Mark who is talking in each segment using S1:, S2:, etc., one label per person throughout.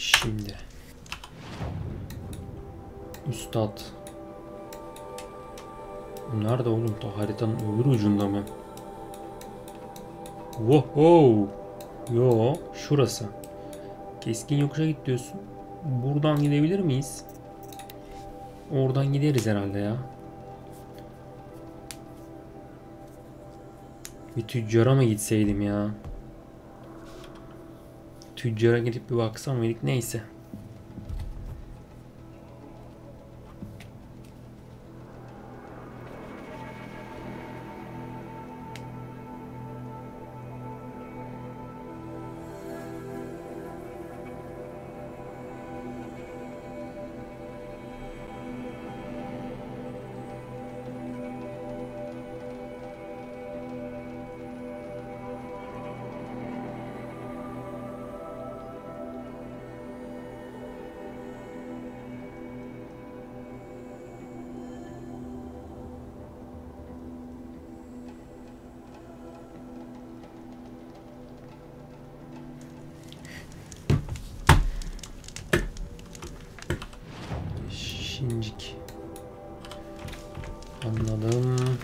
S1: Şimdi Üstad nerede oğlum? Ta haritanın öbür ucunda mı? Wow. Yo, şurası. Keskin yokuşa git diyorsun. Buradan gidebilir miyiz? Oradan gideriz herhalde ya. Bir tüccara mı gitseydim ya? Tüccara gidip bir baksam mıydık? Neyse. Şincik. Anladım.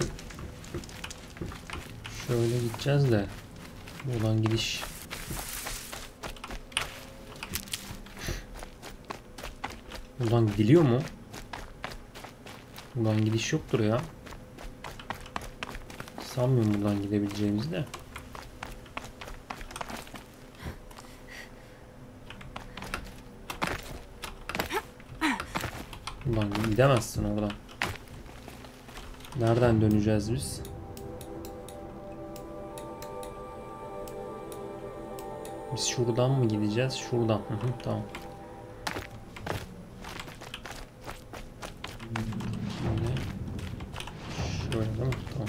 S1: Şöyle gideceğiz de buradan gidiş. Buradan gidiliyor mu? Buradan gidiş yoktur ya. Sanmıyorum buradan gidebileceğimizi de. Buradan gidemezsin oradan. Nereden döneceğiz biz? Biz şuradan mı gideceğiz? Şuradan. Tamam. Şimdi şöyle değil mi? Tamam.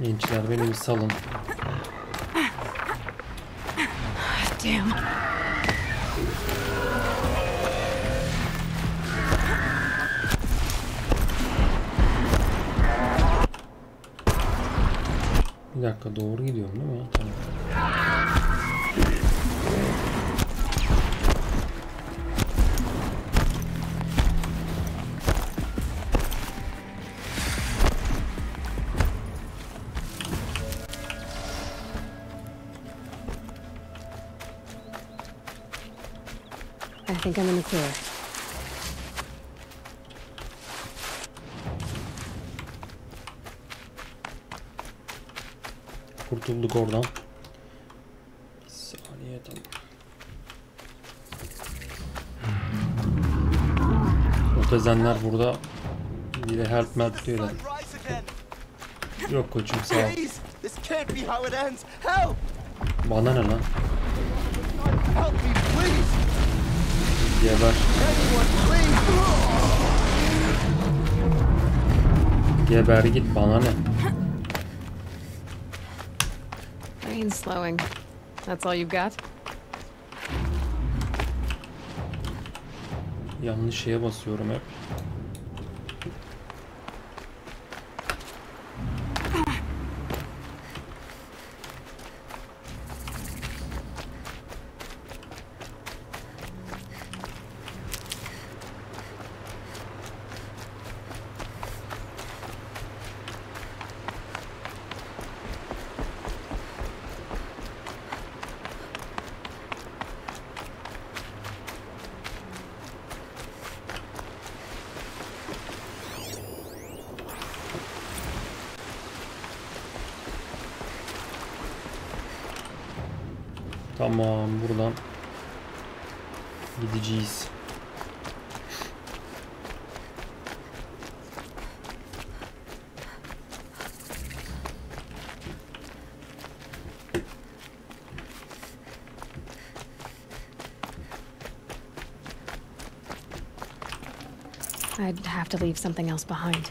S1: Gençler beni bir salın.
S2: Damn.
S1: Bir dakika, doğru gidiyorum değil mi? Tamam.
S2: I think I'm in the clear.
S1: Kurtulduk oradan. Bir saniye, tamam. Otezenler burada bir de help melp diyorlar. Yok koçum, sağ ol. Bana ne lan? Geber. Geber git, bana ne?
S2: Brain's slowing. That's all you've got?
S1: Yanlış şeye basıyorum hep. Tamam, buradan gideceğiz.
S2: I'd have to leave something else behind.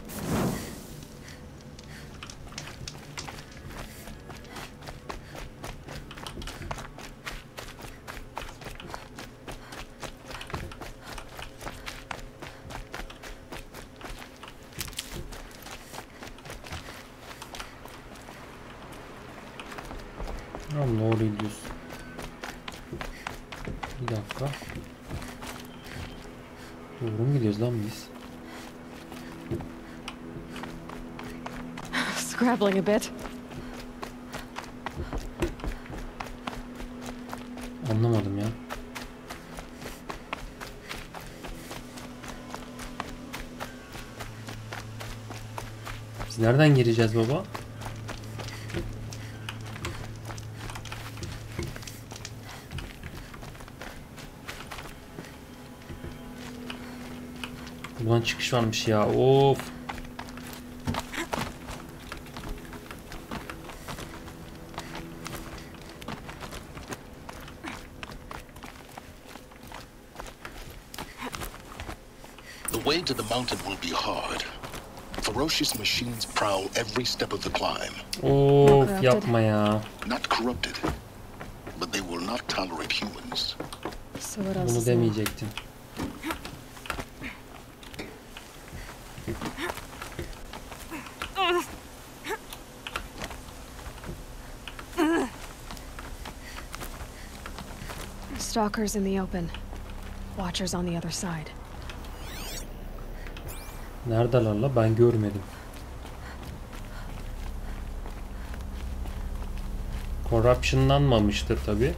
S1: Tamam, doğru gidiyorsun. Bir dakika. Doğru mu gidiyoruz lan biz?
S2: Scrabbling a bit.
S1: Anlamadım ya. Biz nereden gireceğiz baba? Buradan çıkış varmış ya. Of.
S3: The way to the mountain will be hard. Ferocious machines prowl every step of the climb.
S1: Of, yapma ya.
S3: Not corrupted, but they will not tolerate humans.
S2: So what else
S1: Bunu
S2: is new?
S1: demeyecektim.
S2: Stalkers in the open. Watchers on the other side.
S1: Neredeler la? Ben görmedim. Corruption'lanmamıştır tabi.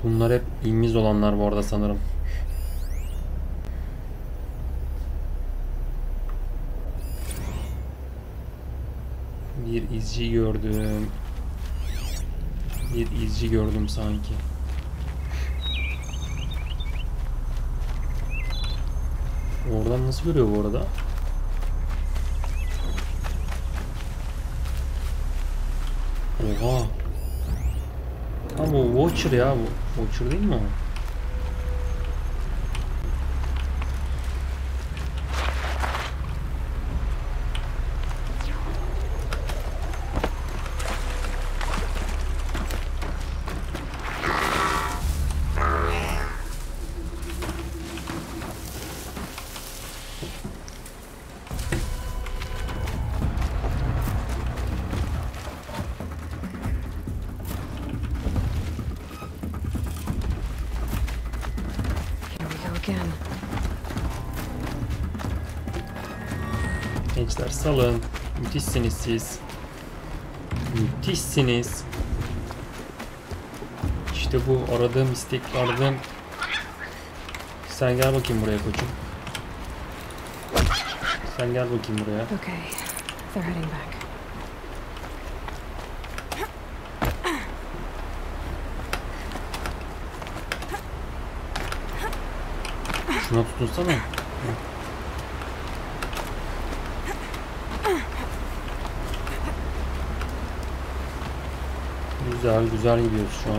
S1: Bunlar hep ilmiz olanlar bu arada sanırım. Bir izci gördüm. Bir izci gördüm sanki. Oradan nasıl görüyor bu arada? Oha. Ama o Watcher ya bu. Watcher değil mi o? Gençler salın. Müthişsiniz siz. Müthişsiniz. İşte bu aradığım istek, aradığım. Sen gel bakayım buraya koçum. Sen gel bakayım buraya.
S2: Okay, they're heading back.
S1: Şuna tutunsana. Güzel güzel gidiyoruz şu an.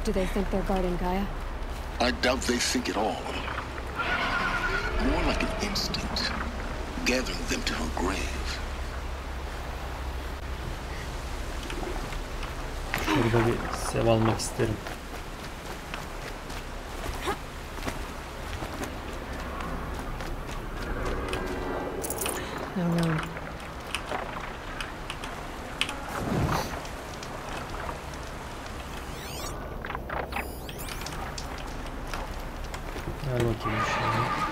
S2: Do they think they're guarding Gaia?
S3: I doubt they think it all. More like an instinct, gathering them to her grave.
S1: Şurada bir sev almak isterim.
S2: No room.
S1: Gel bakayım şöyle.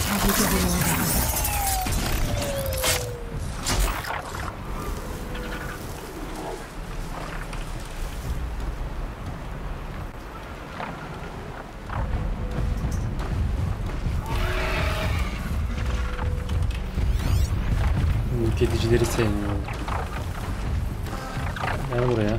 S2: Tebrik ederim.
S1: edicileri sevmiyorum. Gel buraya.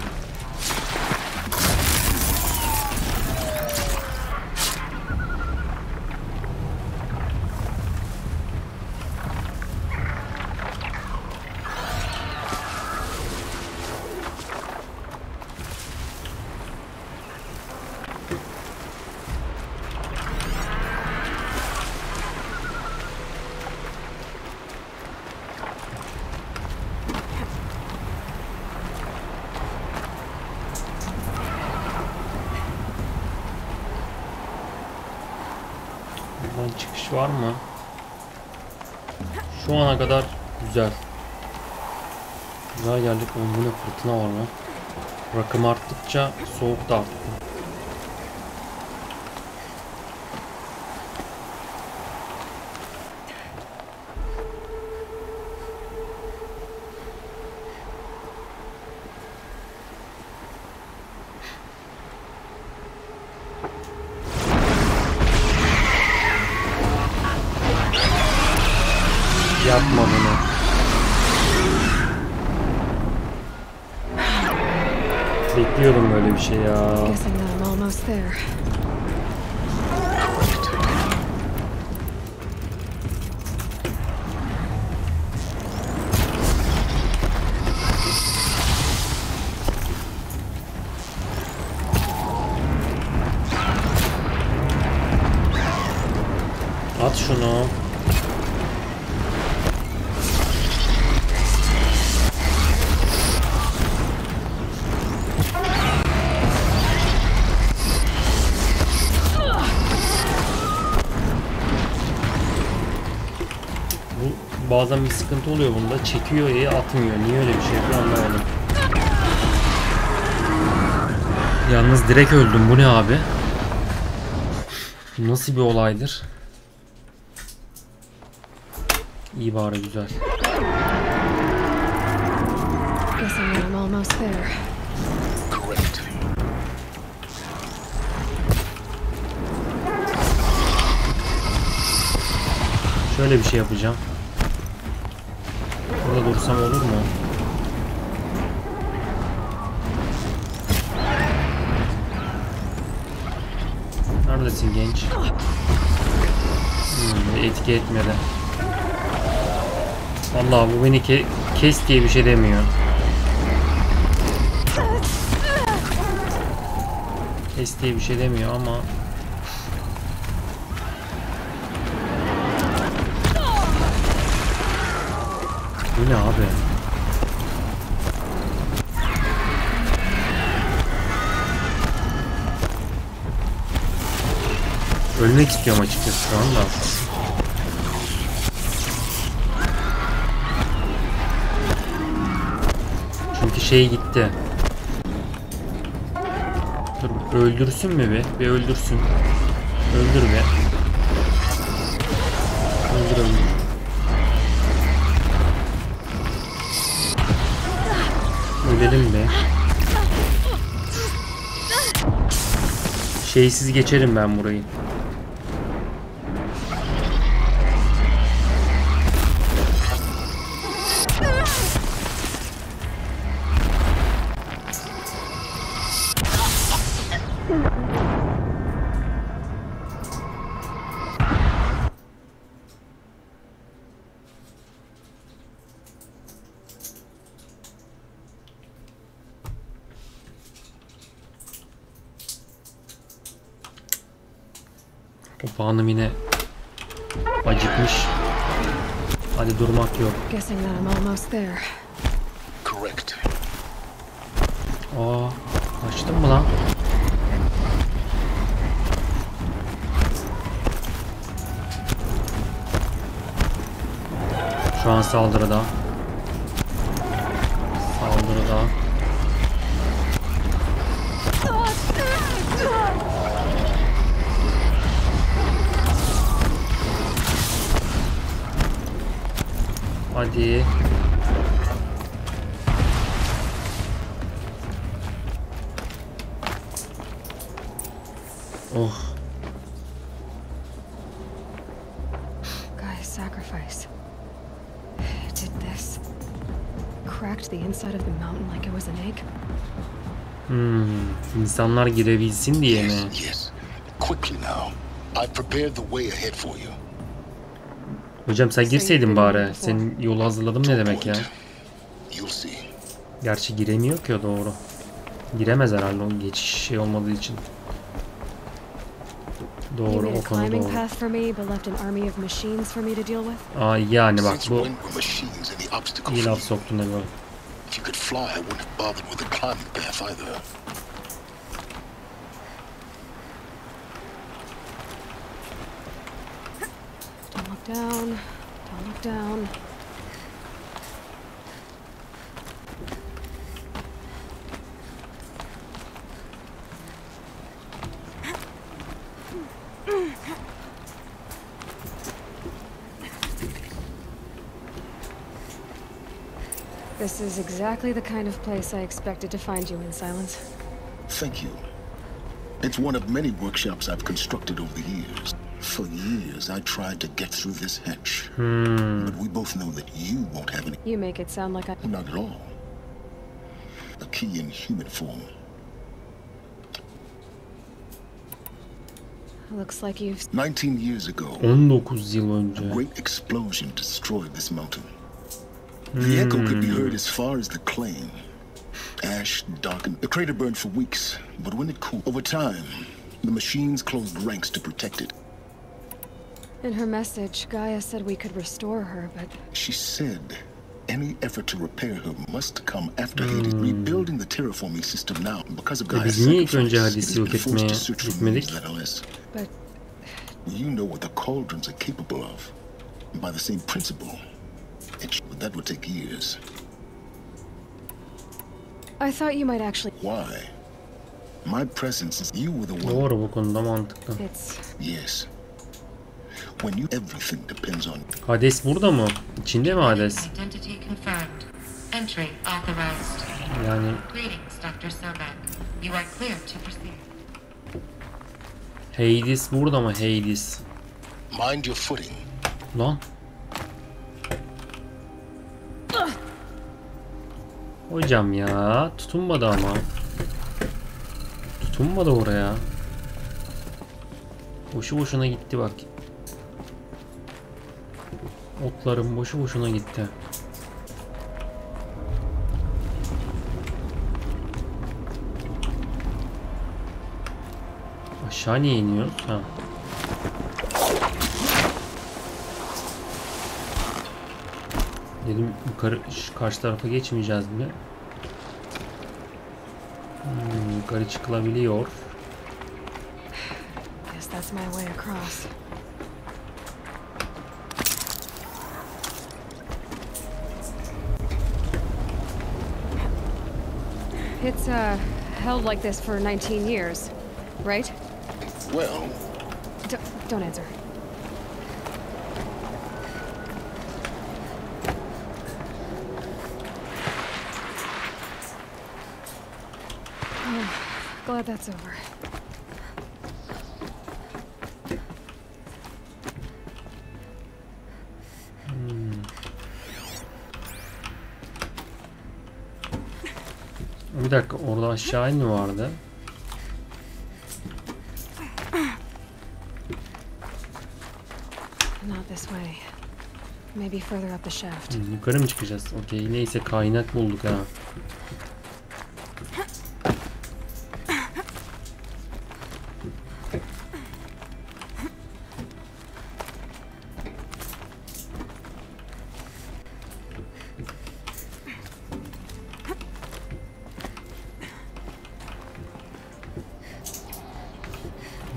S1: Buradan çıkış var mı? Şu ana kadar güzel. Güzel geldik. Bu ne, fırtına var mı? Rakım arttıkça soğuk da arttı. Yapma bunu. Bekliyordum böyle bir şey ya.
S2: Guessing that I'm almost there.
S1: At şunu. Bazen bir sıkıntı oluyor bunda. Çekiyor iyi, atmıyor. Niye öyle bir şey yapıyor anlamadım. Yalnız direkt öldüm. Bu ne abi? Nasıl bir olaydır? İyi bari, güzel.
S2: Guessing that I'm almost there.
S3: Correct.
S1: Şöyle bir şey yapacağım. Burada dursam olur mu? Neredesin genç? Etki etmedi. Vallahi bu beni kes diye bir şey demiyor. Kes diye bir şey demiyor ama bu ne abi? Ölmek istiyorum açıkçası şu anda. Çünkü şey gitti. Dur, öldürsün mü be? Bir öldürsün. Öldür be. Öldür öldür. Ölelim be. Şeysiz geçerim ben burayı. Puanım yine acıkmış. Hadi durmak yok.
S2: Guessing that I'm almost there.
S3: Correct.
S1: Aa, açtın mı lan? Şu an saldırıda. Saldırıda. Hadi. Oh.
S2: Guy's sacrifice. It did this. cracked the inside of the mountain like it was an egg?
S1: İnsanlar girebilsin diye mi?
S3: Yes. Quickly now. I prepared the way ahead for you.
S1: Hocam sen girseydin bari. Senin yolu hazırladım ne demek ya?
S3: You'll see.
S1: Gerçi giremiyor ki o, doğru. Giremez herhalde o geçiş şey olmadığı için. Doğru, o konu doğru. Aa yani bak bu iyi laf soktun da böyle.
S2: Don't look down. Don't look down. This is exactly the kind of place I expected to find you in, Silence.
S3: Thank you. It's one of many workshops I've constructed over the years. For years, I tried to get through this hatch. But we both know that you won't have any...
S2: You make it sound like I...
S3: Not at all. A key in human form.
S2: Looks like you've...
S3: 19 years ago,
S1: 19 yıl önce.
S3: a great explosion destroyed this mountain. The echo could be heard as far as the claim. Ash darkened. The crater burned for weeks, but when it cooled, over time, the machines closed ranks to protect it.
S2: In her message, Gaia said we could restore her, but...
S3: She said any effort to repair her must come after Hades. Rebuilding the terraforming system now, because of Gaia's
S1: Biz niye ilk önce
S3: sacrifice,
S1: Hades'i
S3: it
S1: yok
S3: has been forced
S1: etmeye
S3: to search for
S1: gitmedik?
S3: means that are less.
S2: But...
S3: You know what the cauldrons are capable of. By the same principle. But that would take years.
S2: I thought you might actually...
S3: Why? My presence is... You were the one...
S1: Doğru, bu konuda mantıklı.
S2: It's...
S3: Yes. When you... Everything depends on...
S1: Hades burada mı? İçinde mi Hades?
S4: Identity confirmed. Entry authorized.
S1: Yani...
S4: Greetings, Dr. Sobek. You are clear to proceed.
S1: Hades burada mı? Hades.
S3: Mind your footing.
S1: Lan. Hocam ya, tutunmadı ama. Tutunmadı oraya. Boşu boşuna gitti bak. Otlarım boşu boşuna gitti. Aşağı niye iniyoruz? Ha. Dedim yukarı, karşı tarafa geçmeyeceğiz mi? Yukarı çıkılabiliyor.
S2: Guess that's my way across. It's held like this for 19 years, right?
S3: Well...
S2: Don't answer. Glad that's over.
S1: Bir dakika, orada aşağı mı vardı?
S2: Not this way. Maybe further up the shaft.
S1: Yukarı mı çıkacağız? Okey, neyse kaynak bulduk ha.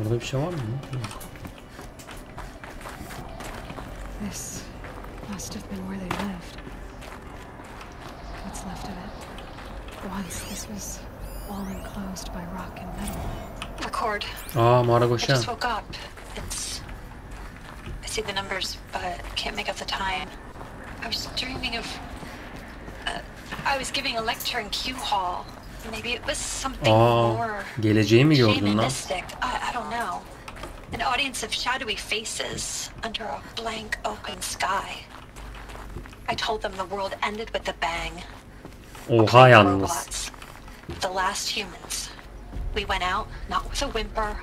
S1: Burada bir şey var mı? Yok.
S2: This must have been where they lived. What's left of it? Once this was all enclosed by rock and metal.
S5: Record.
S1: Aa, mağara
S5: I
S1: koşa.
S5: just woke up. I see the numbers, but can't make out the time. I was dreaming of... I was giving a lecture in Q Hall. Maybe it was something more...
S1: Geleceği mi gördün lan?
S5: shamanistic. I don't know. An audience of shadowy faces under a blank open sky. I told them the world ended with a bang.
S1: Oha yalnız.
S5: Robots. The last humans. We went out not with a whimper,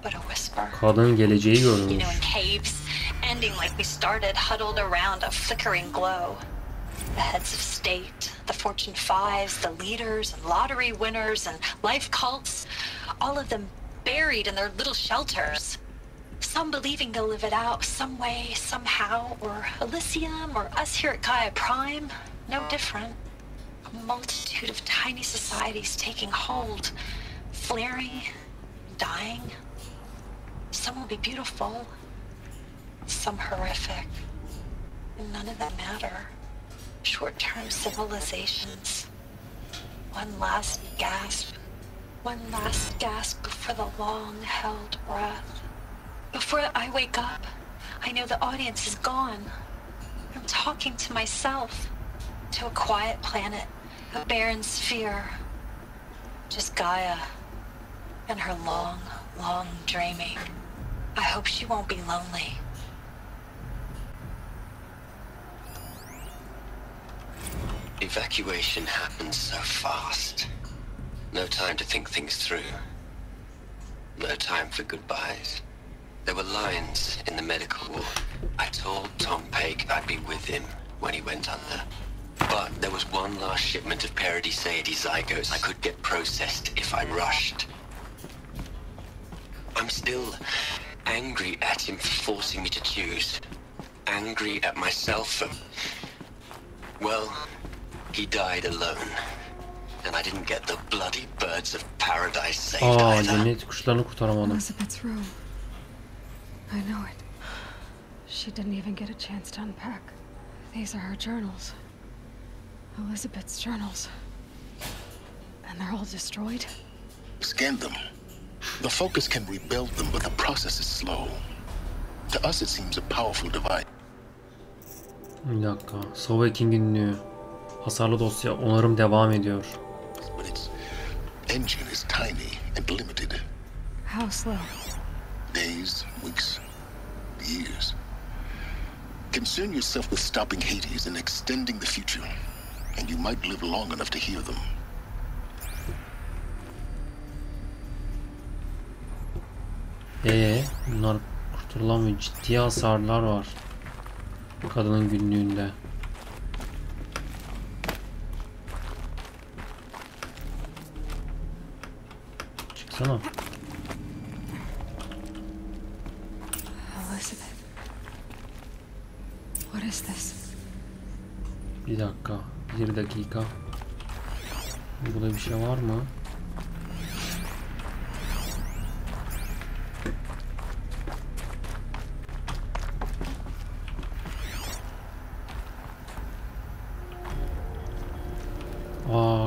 S5: but a whisper.
S1: Kadın geleceği
S5: You know,
S1: görmüş.
S5: in caves, ending like we started, huddled around a flickering glow. The heads of state, the Fortune 5s, the leaders and lottery winners and life cults, all of them buried in their little shelters. Some believing they'll live it out some way, somehow, or Elysium, or us here at Gaia Prime, no different. A multitude of tiny societies taking hold, flaring, dying. Some will be beautiful, some horrific, and none of them matter. Short-term civilizations. One last gasp before the long-held breath. Before I wake up, I know the audience is gone. I'm talking to myself, to a quiet planet, a barren sphere. Just Gaia and her long, long dreaming. I hope she won't be lonely.
S6: Evacuation happened so fast. No time to think things through. No time for goodbyes. There were lines in the medical ward. I told Tom Pake I'd be with him when he went under. But there was one last shipment of Paradiseidae zygotes I could get processed if I rushed. I'm still angry at him for forcing me to choose. Angry at myself for... Well, he died alone. And I didn't get the bloody birds of paradise saved either.
S1: Cennet kuşlarını kurtaramadım.
S2: Elizabeth's room. I know it. She didn't even get a chance to unpack. These are her journals. Elizabeth's journals. And they're all destroyed?
S3: Scan them. The Focus can rebuild them, but the process is slow. To us it seems a powerful device.
S1: Bir dakika. Soveking günlüğü. Hasarlı dosya. Onarım devam ediyor.
S3: But its engine is tiny and limited.
S2: How slow?
S3: Days, weeks, years. Concern yourself with stopping Hades and extending the future, and you might live long enough to hear them.
S1: Bunlar kurturulamıyor. Ciddi hasarlar var. Kadının günlüğünde. Çıksana.
S2: Elizabeth. What is this?
S1: Bir dakika. Bir dakika. Burada bir şey var mı?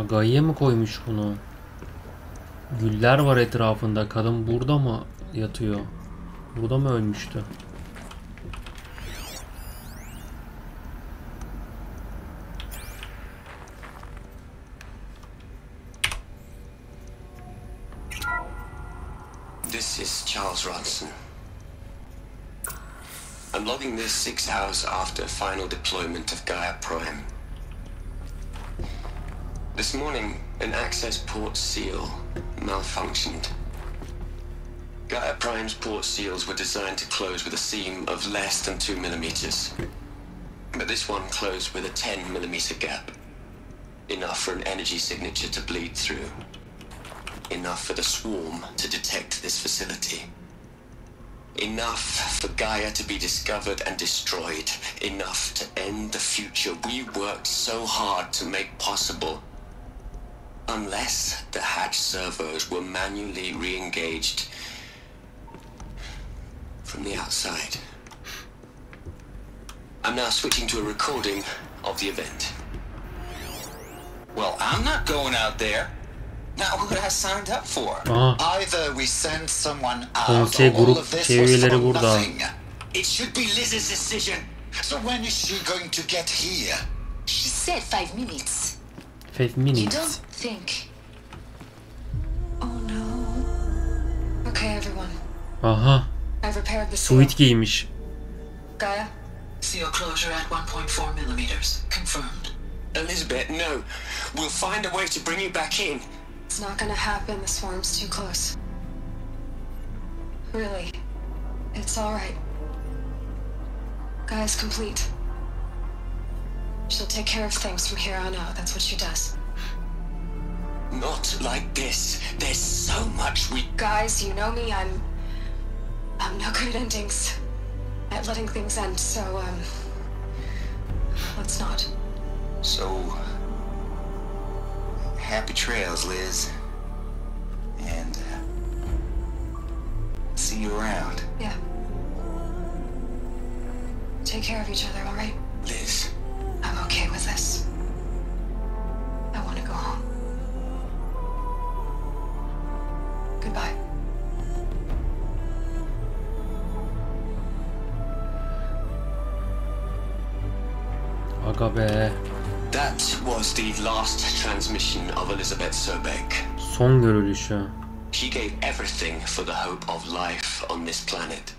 S1: Gaia'ya mı koymuş bunu? Güller var etrafında. Kadın burada mı yatıyor? Burada mı ölmüştü?
S6: This is Charles Ronson. I'm logging this 6 hours after final deployment of Gaia Prime. This morning, an access port seal malfunctioned. Gaia Prime's port seals were designed to close with a seam of less than 2 millimeters. But this one closed with a 10 millimeter gap. Enough for an energy signature to bleed through. Enough for the swarm to detect this facility. Enough for Gaia to be discovered and destroyed. Enough to end the future we worked so hard to make possible. Unless the hatch servos were manually re-engaged from the outside. I'm now switching to a recording of the event.
S7: Well, I'm not going out there. Now who did I signed up for? Either we send someone out
S1: Konsey
S7: or all
S1: grup
S7: of this
S1: üyeleri
S7: was for
S1: burada.
S7: nothing. It should be Liz's decision. So when is she going to get here?
S8: She said 5 minutes.
S1: 5
S8: You
S1: minutes.
S8: don't think?
S2: Oh no. Okay, everyone.
S1: Aha.
S2: I've repaired the seal.
S1: Suit giymiş.
S2: Gaia?
S8: Seal closure at 1.4 millimeters. Confirmed.
S6: Elizabeth, no. We'll find a way to bring you back in.
S2: It's not gonna happen. The swarm's too close. Really. It's alright. Gaia's complete. She'll take care of things from here on out. That's what she does.
S6: Not like this. There's so much we...
S2: Guys, you know me. I'm no good at endings. At letting things end, so, let's not.
S7: So... happy trails, Liz. And, see you around.
S2: Yeah. Take care of each other, alright?
S6: Liz.
S2: I'm okay with this. I want to go home. Goodbye.
S1: Aga be.
S6: That was the last transmission of Elizabeth Sobek.
S1: Son görülüşü.
S6: She gave everything for the hope of life on this planet.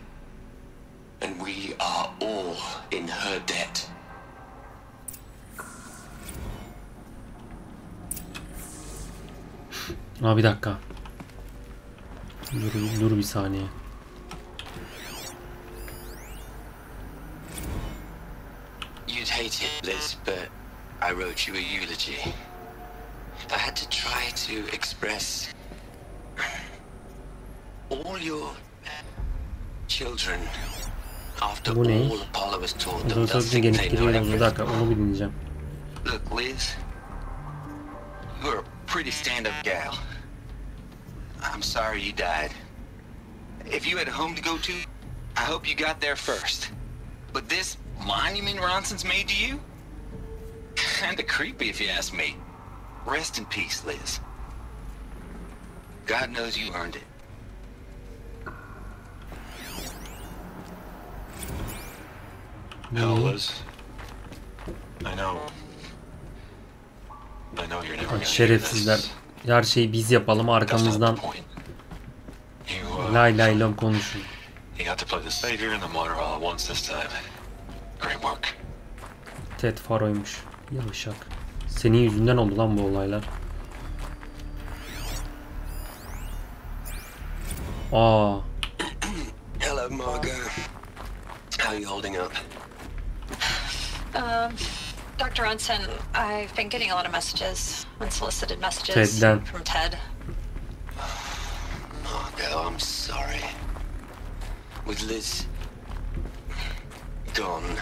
S6: And we are all in her debt.
S1: Aa, bir dakika. Dur bir saniye.
S6: You'd hate it, Liz, but I wrote you a eulogy. I had to try to express all your children after
S1: Bu ne?
S6: all Apollo has taught them.
S1: Uzun
S6: They'll
S1: sözü
S6: think they know
S1: geliyor. Bir dakika,
S6: everything.
S1: onu bir dinleyeceğim.
S7: Look, Liz, you're a pretty stand-up gal. I'm sorry you died. If you had a home to go to, I hope you got there first. But this monument Ronson's made to you? Kinda creepy if you ask me. Rest in peace, Liz. God knows you earned it.
S9: Hell, Liz. I know you're never gonna
S1: Şerefsizler. Her şeyi biz yapalım, arkamızdan lay lay lom konuşun.
S9: You got to play the savior and the martyr all at once this time. Great work.
S1: Ted Faro'ymuş. Yavşak. Senin yüzünden oldu lan bu olaylar. Aa.
S6: Hello, Margot. How are you holding up?
S5: Dr. Ronson, I've been getting a lot of messages, unsolicited messages
S1: Ted'den.
S5: from Ted.
S6: Margot, I'm sorry. With Liz gone,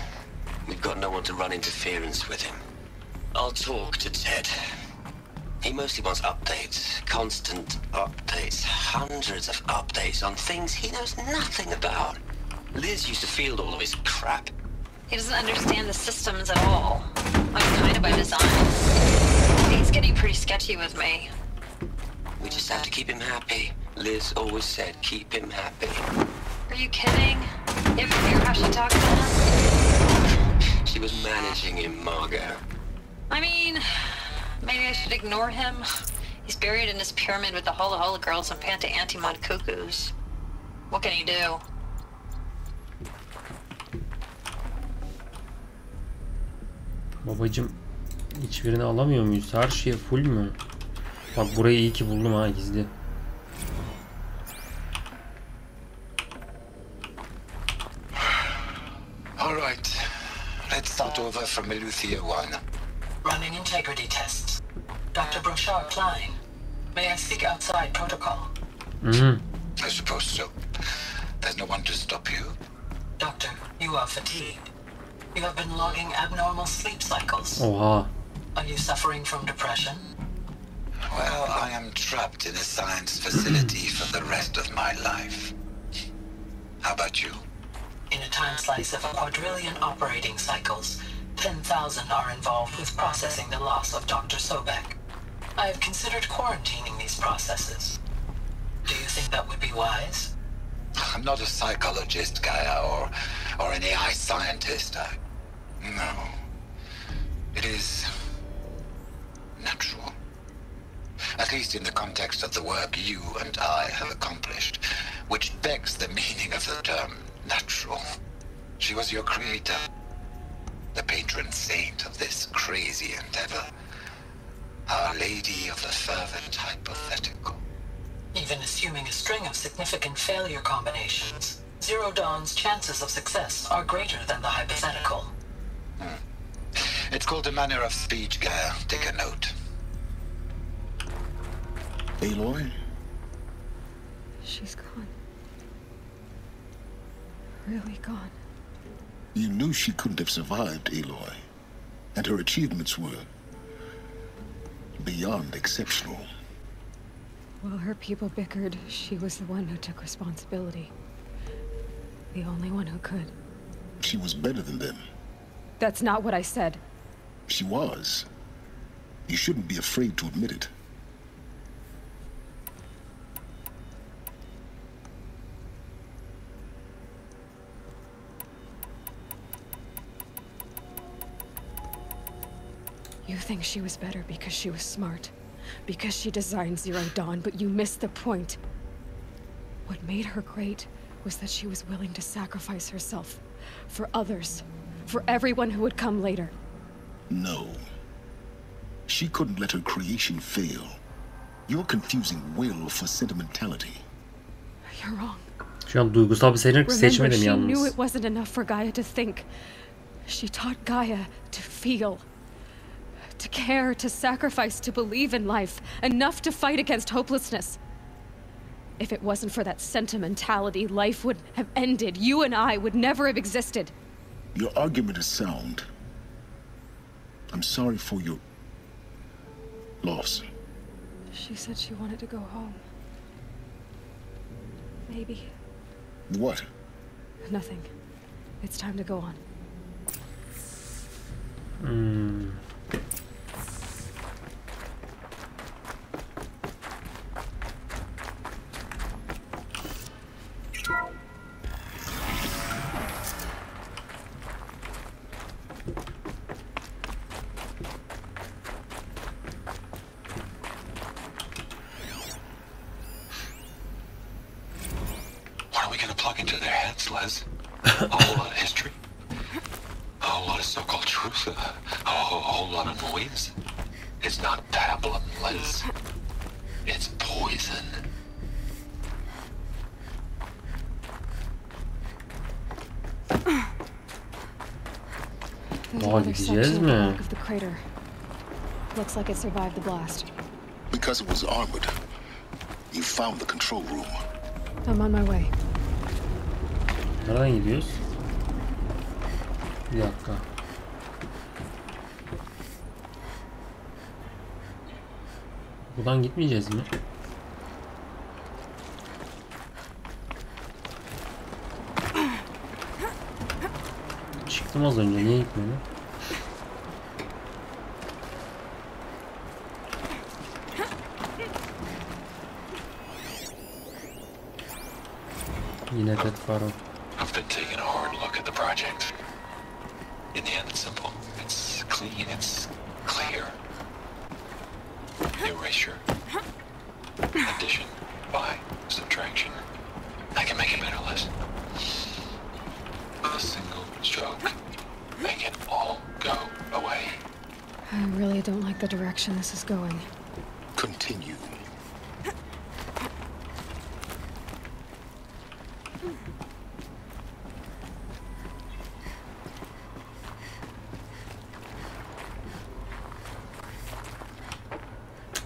S6: we've got no one to run interference with him. I'll talk to Ted. He mostly wants updates, constant updates, hundreds of updates on things he knows nothing about. Liz used to field all of his crap.
S5: He doesn't understand the systems at all. Like, kind of by design. He's getting pretty sketchy with me.
S6: We just have to keep him happy. Liz always said, keep him happy.
S5: Are you kidding? You ever hear how she talks to him?
S6: She was managing him, Margot.
S5: I mean, maybe I should ignore him. He's buried in his pyramid with the Hola Hola girls and Panta Antimod cuckoos. What can he do?
S1: Babacım, hiçbirini alamıyor muyuz? Her şey full mü? Bak burayı iyi ki buldum ha, gizli.
S7: All right. Let's start over from Eleuthia 1.
S10: Running integrity tests. Dr. Brochard Klein, may I speak outside protocol?
S7: I suppose so. There's no one to stop you.
S10: Doctor, you are fatigued. You have been logging abnormal sleep cycles.
S1: Oha.
S10: Are you suffering from depression?
S7: Well, I am trapped in a science facility for the rest of my life. How about you?
S10: In a time slice of a quadrillion operating cycles, 10,000 are involved with processing the loss of Dr. Sobek. I have considered quarantining these processes. Do you think that would be wise?
S7: I'm not a psychologist, Gaia, or an AI scientist. No. It is natural. At least in the context of the work you and I have accomplished, which begs the meaning of the term natural. She was your creator. the patron saint of this crazy endeavor. Our Lady of the Fervent Hypothetical.
S10: Even assuming a string of significant failure combinations, Zero Dawn's chances of success are greater than the hypothetical.
S7: It's called a manner of speech, Gaia. Take a note.
S3: Aloy?
S2: She's gone. Really gone.
S3: You knew she couldn't have survived, Aloy. And her achievements were beyond exceptional.
S2: While her people bickered, she was the one who took responsibility. The only one who could.
S3: She was better than them.
S2: That's not what I said.
S3: She was. You shouldn't be afraid to admit it.
S2: You think she was better because she was smart, because she designed Zero Dawn, but you missed the point. What made her great was that she was willing to sacrifice herself for others, for everyone who would come later.
S3: No. She couldn't let her creation fail. You're confusing will for sentimentality.
S2: You're wrong.
S1: Şu an duygusal bir
S2: Remember,
S1: seçmedim
S2: she knew
S1: yalnız.
S2: it wasn't enough for Gaia to think. She taught Gaia to feel. To care, to sacrifice, to believe in life. Enough to fight against hopelessness. If it wasn't for that sentimentality, life would have ended. You and I would never have existed.
S3: Your argument is sound. I'm sorry for your loss.
S2: She said she wanted to go home. Maybe.
S3: What?
S2: Nothing. It's time to go on.
S9: What are we gonna plug into their heads, Les? A whole lot of history? A whole lot of so-called truth? A whole lot of noise? It's not pablum, Les. It's poison.
S2: There's
S1: Aa,
S2: another
S1: gideceğiz
S2: section at the
S1: mi?
S2: back of the crater. Looks like it survived the blast.
S3: Because it was armored. You found the control room.
S2: I'm on my way.
S1: Nereden gidiyoruz? Bir dakika. Buradan gitmeyeceğiz mi? Çıktım az önce. Niye gitmedi? Yine Ted Faro.
S9: I've been taking a hard look at the project. In the end, it's simple. It's clean. It's clear. Erasure. Addition. By. Subtraction. I can make it better, Les. A single stroke. Make it all go away.
S2: I really don't like the direction this is going.
S3: Continue.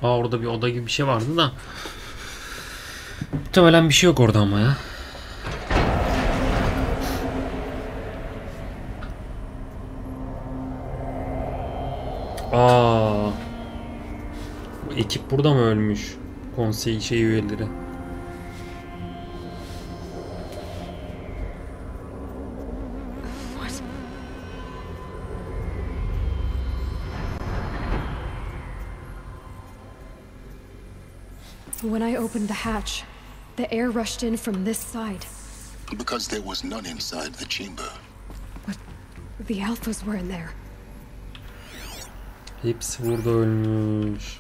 S1: Aa, orada bir oda gibi bir şey vardı da. Muhtemelen bir şey yok orada ama ya. Aa. Bu ekip burada mı ölmüş? Konsey üyeleri.
S2: What? When I opened the hatch, the air rushed in from this side.
S3: Because there was none inside the chamber.
S2: But the alphas were in there.
S1: Hepsi burada ölmüş.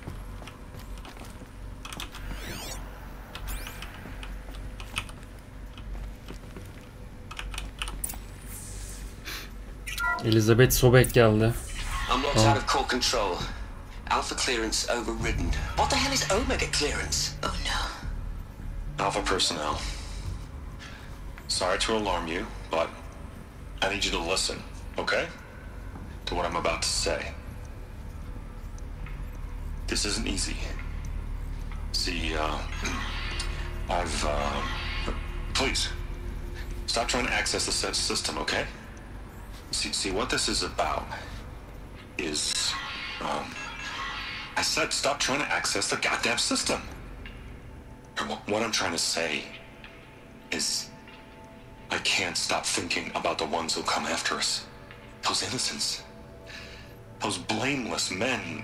S1: Elizabeth Sobek geldi.
S6: I'm locked out of core control. Alpha clearance overridden. What the hell is Omega clearance?
S8: Oh no.
S9: Alpha personnel. Sorry to alarm you, but I need you to listen, okay? To what I'm about to say. This isn't easy. See, please, stop trying to access the system, okay? See, what this is about is, I said stop trying to access the goddamn system. What I'm trying to say is, I can't stop thinking about the ones who come after us. Those innocents. Those blameless men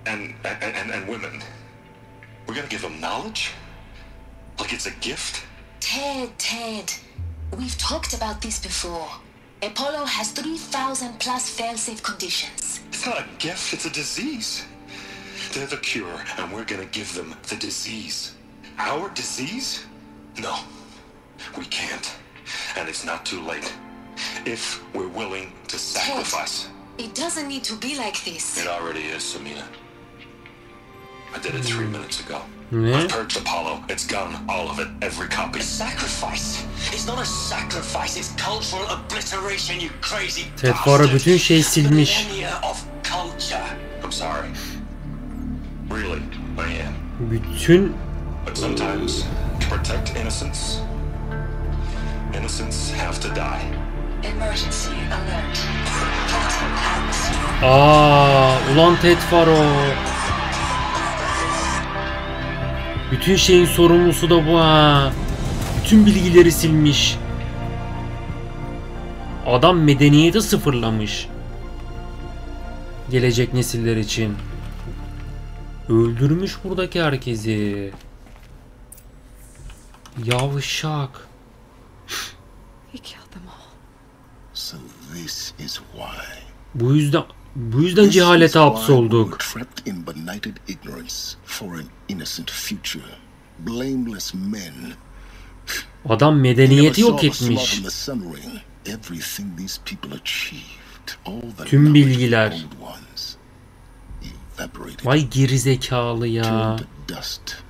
S9: and women. We're gonna give them knowledge? Like it's a gift?
S8: Ted. We've talked about this before. Apollo has 3,000 plus fail-safe conditions.
S9: It's not a gift, it's a disease. They're the cure, and we're gonna give them the disease. Our disease? No, we can't. And it's not too late. If we're willing to sacrifice.
S8: Ted, it doesn't need to be like this.
S9: It already is, Samina. I did it 3 minutes ago.
S1: Ne?
S9: I've purged Apollo. It's gone, all of it, every copy.
S6: A sacrifice? It's not a sacrifice, it's cultural obliteration, you crazy
S1: Ted Farah bütün şeyi silmiş.
S6: Millennia of culture.
S9: I'm sorry. Really, I am.
S1: Bütün
S9: But sometimes, to protect innocence, innocents have to die.
S8: Emergency alert. Platinum atmosphere.
S1: ulan Ted Farah. Bütün şeyin sorumlusu da bu ha. Bütün bilgileri silmiş. Adam medeniyeti sıfırlamış. Gelecek nesiller için. Öldürmüş buradaki herkesi. Yavşak.
S2: He killed them all.
S3: So this is why.
S1: Bu yüzden cehalete hapsolduk.
S3: Trapped in benighted ignorance for an innocent future. Blameless men.
S1: Adam medeniyeti yok etmiş.
S3: Everything these people achieved, all the
S1: Tüm bilgiler.
S3: old ones, evaporated.
S1: Vay gerizekalı ya.
S3: Turned to dust.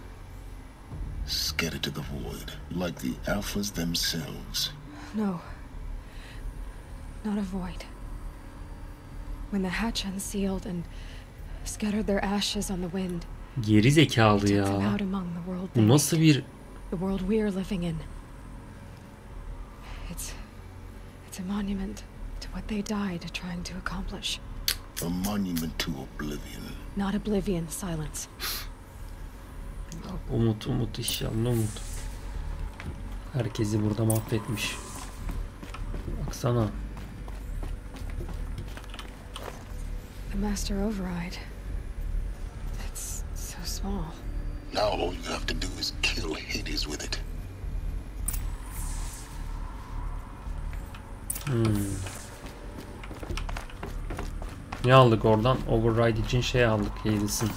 S3: Scattered to the void, like the alphas themselves.
S2: No. Not a void. When the hatch unsealed and scattered their ashes on the wind.
S1: Gerizekalı
S2: Took them
S1: ya.
S2: out among the world
S1: Bu nasıl bir...
S2: the world we're living in. It's a monument to what they died trying to accomplish.
S3: A monument to oblivion.
S2: Not oblivion, silence.
S1: Umut inşallah umut. Herkesi burada mahvetmiş. Baksana.
S2: The master override. It's so small.
S3: Now all you have to do is kill Hades with it.
S1: Ne aldık oradan? Override için şey aldık Hades'in.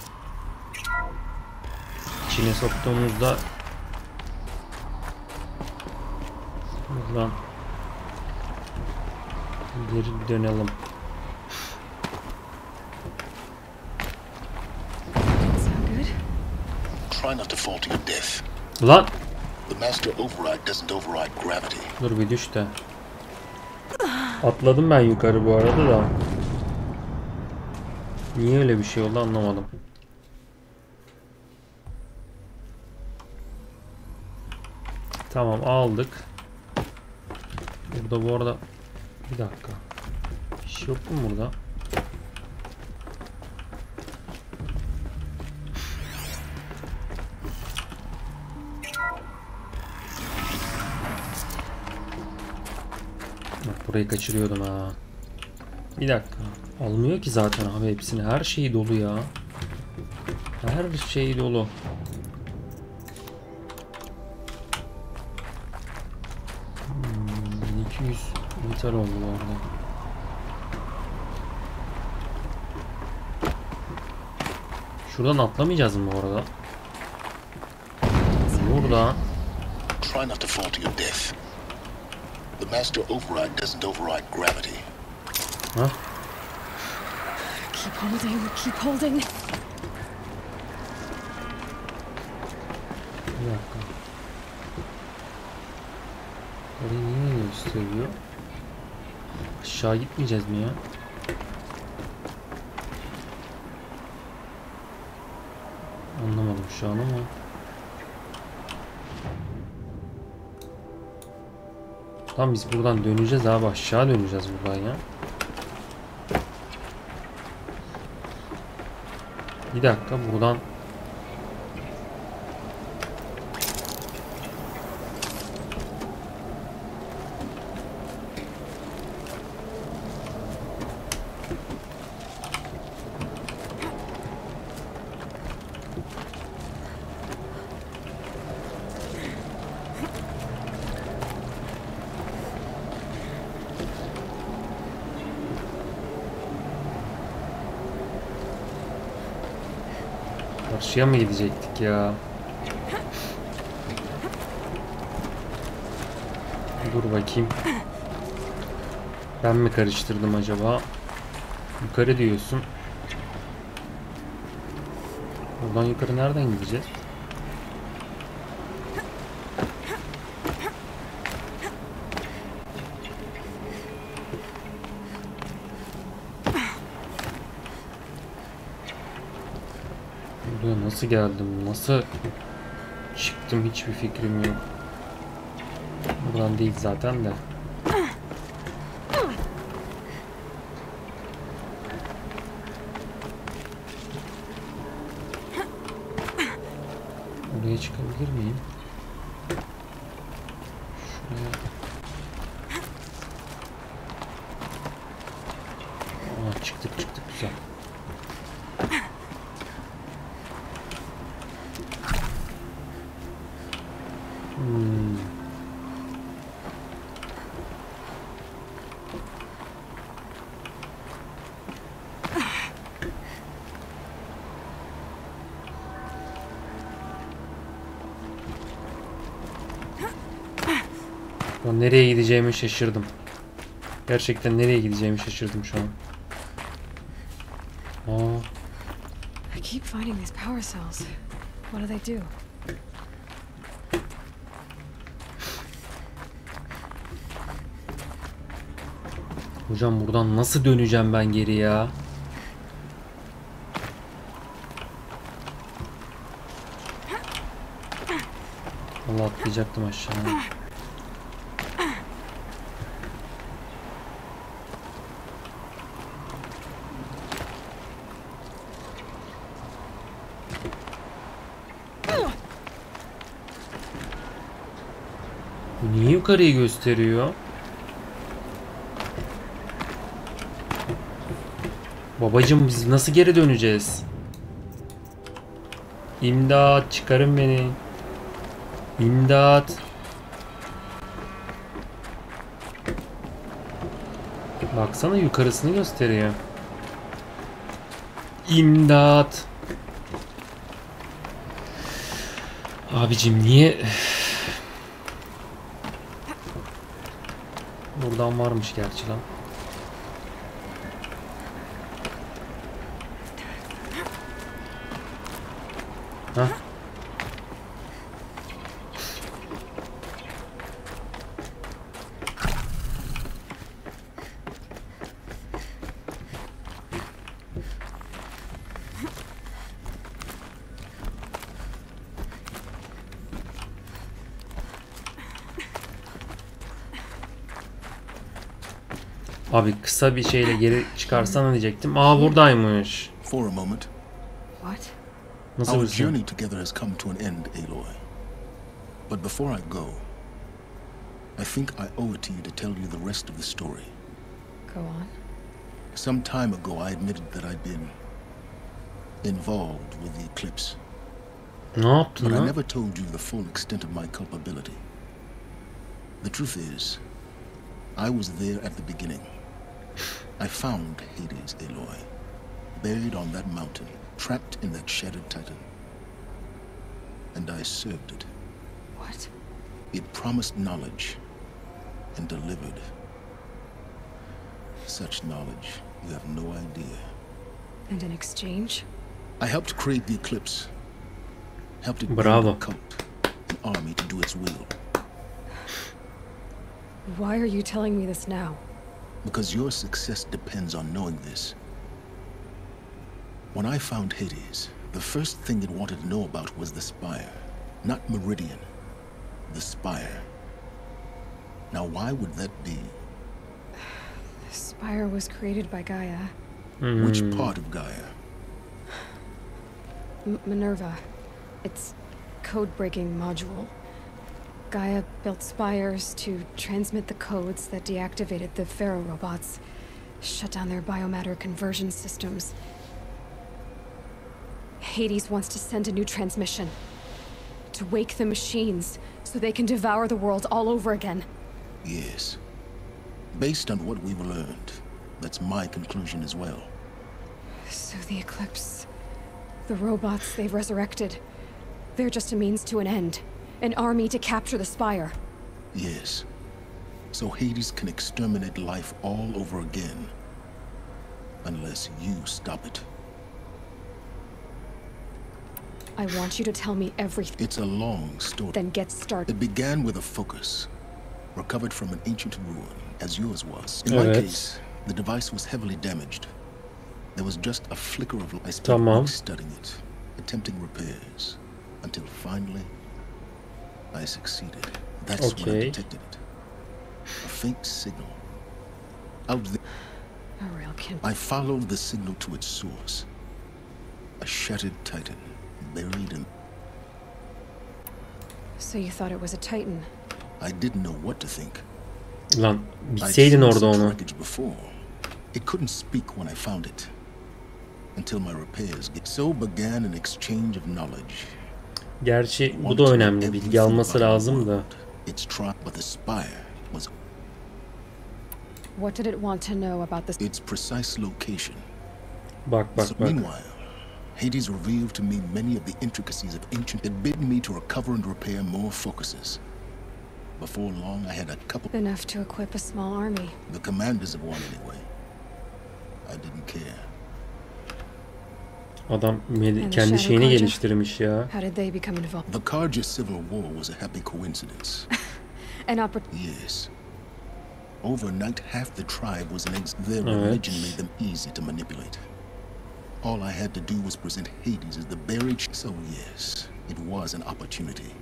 S1: İçine soktuğumuzda buradan geri dönelim.
S3: Try not to fall to your death.
S1: Lan!
S3: The master override doesn't override gravity.
S1: Dur bir düş de. Atladım ben yukarı bu arada da. Niye öyle bir şey oldu anlamadım. Tamam aldık. Burada bu arada bir dakika. Bir şey yok mu burada? Bak burayı kaçırıyordum ha. Bir dakika. Almıyor ki zaten abi hepsini. Her şey dolu ya. Her şey dolu. Hmm, 200 metal oldu bu arada. Şuradan atlamayacağız mı bu arada? Burada.
S3: Try not to fall to your death. The master override doesn't override gravity.
S1: Ha?
S2: Keep holding, keep holding.
S1: Bir dakika. Orayı niye gösteriyor? Aşağı gitmeyeceğiz mi ya? Anlamadım şu an ama. Tamam biz buradan döneceğiz abi, aşağı döneceğiz buradan ya. Bir dakika buradan. Karşıya mı gidecektik ya? Dur bakayım. Ben mi karıştırdım acaba? Yukarı diyorsun. Buradan yukarı nereden gideceğiz? Buraya nasıl geldim? Nasıl çıktım? Hiçbir fikrim yok. Buradan değil zaten de. Buraya çıkabilir miyim? Şuraya. Aa, çıktık güzel. Nereye gideceğimi şaşırdım. Gerçekten nereye gideceğimi şaşırdım şu an. Aa.
S2: I keep finding these power cells. What do they do?
S1: Hocam buradan nasıl döneceğim ben geri ya? Allah, atlayacaktım aşağı. Niye yukarıyı gösteriyor? Babacım biz nasıl geri döneceğiz? İmdat, çıkarın beni. İmdat. Baksana yukarısını gösteriyor. İmdat. Abicim niye? Buradan varmış gerçi lan. Hah. Abi kısa bir şeyle geri çıkarsana diyecektim. Aa, buradaymış.
S3: For a moment.
S2: What?
S1: Nasıl
S3: Our
S1: bir şey?
S3: journey together has come to an end, Aloy. But before I go, I think I owe it to you to tell you the rest of the story.
S2: Go on.
S3: Some time ago, I admitted that I'd been involved with the eclipse.
S1: Ne yaptın
S3: But I
S1: lan?
S3: never told you the full extent of my culpability. The truth is, I was there at the beginning. I found Hades, Aloy, buried on that mountain, trapped in that shattered titan. And I served it.
S2: What?
S3: It promised knowledge and delivered. such knowledge. You have no idea.
S2: And in exchange?
S3: I helped create the eclipse. Helped it
S1: Bravo.
S3: build a cult, an army to do its will.
S2: Why are you telling me this now?
S3: Because your success depends on knowing this. When I found Hades, the first thing it wanted to know about was the spire. Not Meridian. The spire. Now why would that be?
S2: The spire was created by Gaia.
S3: Which part of Gaia?
S2: Minerva. Its code-breaking module. Gaia built spires to transmit the codes that deactivated the Pharaoh robots, shut down their biomatter conversion systems. Hades wants to send a new transmission. To wake the machines, so they can devour the world all over again.
S3: Yes. Based on what we've learned, that's my conclusion as well.
S2: So the Eclipse, the robots they've resurrected, they're just a means to an end. An army to capture the spire.
S3: Yes. So Hades can exterminate life all over again. Unless you stop it.
S2: I want you to tell me everything.
S3: It's a long story.
S2: Then get started.
S3: It began with a focus. Recovered from an ancient ruin, as yours was. In my case, the device was heavily damaged. There was just a flicker of light. I spent weeks studying it, attempting repairs, until finally, I succeeded. That's when I detected it. A faint signal. Out there.
S2: A real kid.
S3: I followed the signal to its source. A shattered titan, buried in...
S2: So you thought it was a titan?
S3: I didn't know what to think.
S1: Lan bitseydin orada onu.
S3: Before. It couldn't speak when I found it. Until my repairs. So began an exchange of knowledge.
S1: Gerçi bu da önemli. Bilgi alması lazım da.
S3: Its trap, but the spire was.
S2: What did it want to know about this?
S3: Its precise location.
S1: Bak.
S3: Meanwhile, Hades revealed to me many of the intricacies of ancient. It bid me to recover and repair more focuses. Before long, I had a couple.
S2: Enough to equip a small army.
S3: The commanders of one, anyway. I didn't care.
S1: Adam kendi şeyini geliştirmiş ya.
S2: How did they become involved?
S3: The Karja civil war was a happy coincidence. Yes. Overnight, half the tribe was an their religion made them easy to manipulate. All I had to do was present Hades as the buried. So yes, it was an opportunity.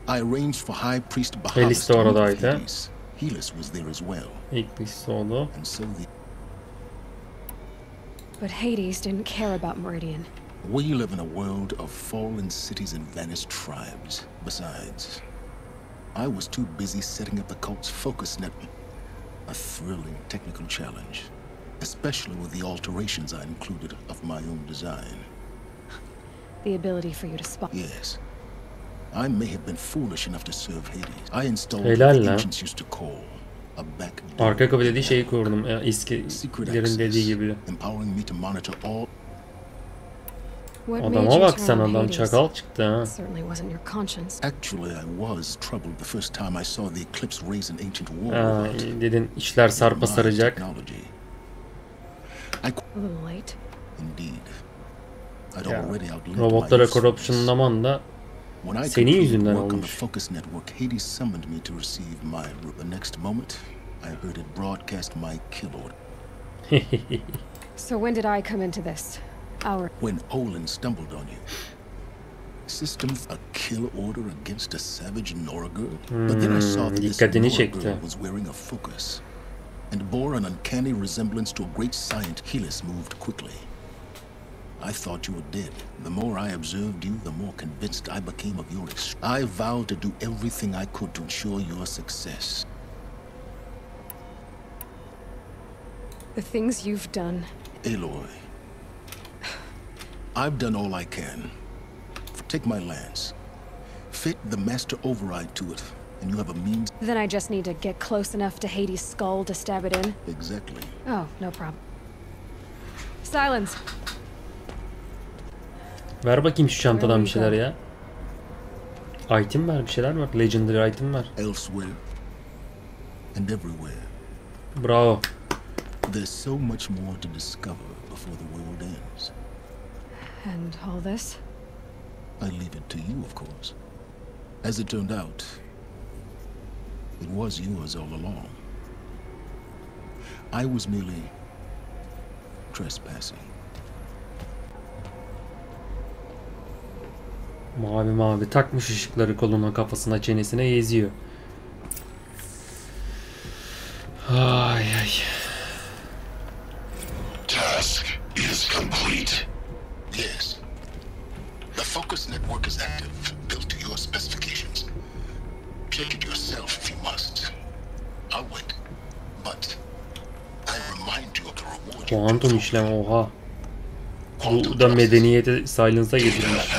S3: I arranged for High Priest Bahamut to meet Hades. Helis was there as well. And so the.
S2: But Hades didn't care about Meridian.
S3: We live in a world of fallen cities and vanished tribes. Besides, I was too busy setting up the cult's focus network. A thrilling technical challenge, especially with the alterations I included of my own design.
S2: The ability for you to spot.
S3: Yes. I may have been foolish enough to serve Hades. I installed what the ancients used to call a back door.
S1: Arka kapı dediği şeyi kurdum. Eskilerin dediği gibi.
S3: Empowering me to monitor all.
S1: Adama bak sen, adam çakal çıktı ha.
S3: Actually, I was troubled the first time I saw the eclipse raise an ancient war.
S1: Dedin işler sarpa saracak.
S3: Indeed.
S1: Robotlara corruption'laman da senin yüzünden olmuş.
S3: Focus network, Hades summoned me to receive my. The next moment, I heard it broadcast my kill order.
S2: So when did I come into this?
S3: When Olin stumbled on you. Systems a kill order against a savage Nora girl. But then I saw that this Nora girl was wearing a focus and bore an uncanny resemblance to a great scientist. Helis moved quickly. I thought you were dead. The more I observed you, the more convinced I became of your I vowed to do everything I could to ensure your success.
S2: The things you've done.
S3: Aloy. I've done all I can. Take my lance. Fit the master override to it, and you have a means.
S2: Then I just need to get close enough to Hades' skull to stab it in?
S3: Exactly.
S2: Oh, no problem. Silence.
S1: Ver bakayım şu çantadan bir şeyler ya. Item var, bir şeyler var. Legendary item var.
S3: Elsewhere and everywhere.
S1: Bravo.
S3: There's so much more to discover before the world ends.
S2: And all this?
S3: I leave it to you, of course. As it turned out, it was yours all along. I was merely trespassing.
S1: Mavi mavi takmış ışıkları koluna, kafasına, çenesine geziyor. Ay ay.
S3: Task is complete. Yes. The focus network is active, built to your specifications. Check it yourself if you must. I'll wait. But I remind you of the reward.
S1: Kuantum işlem, oha. Bu da medeniyeti silence'a getirmiş.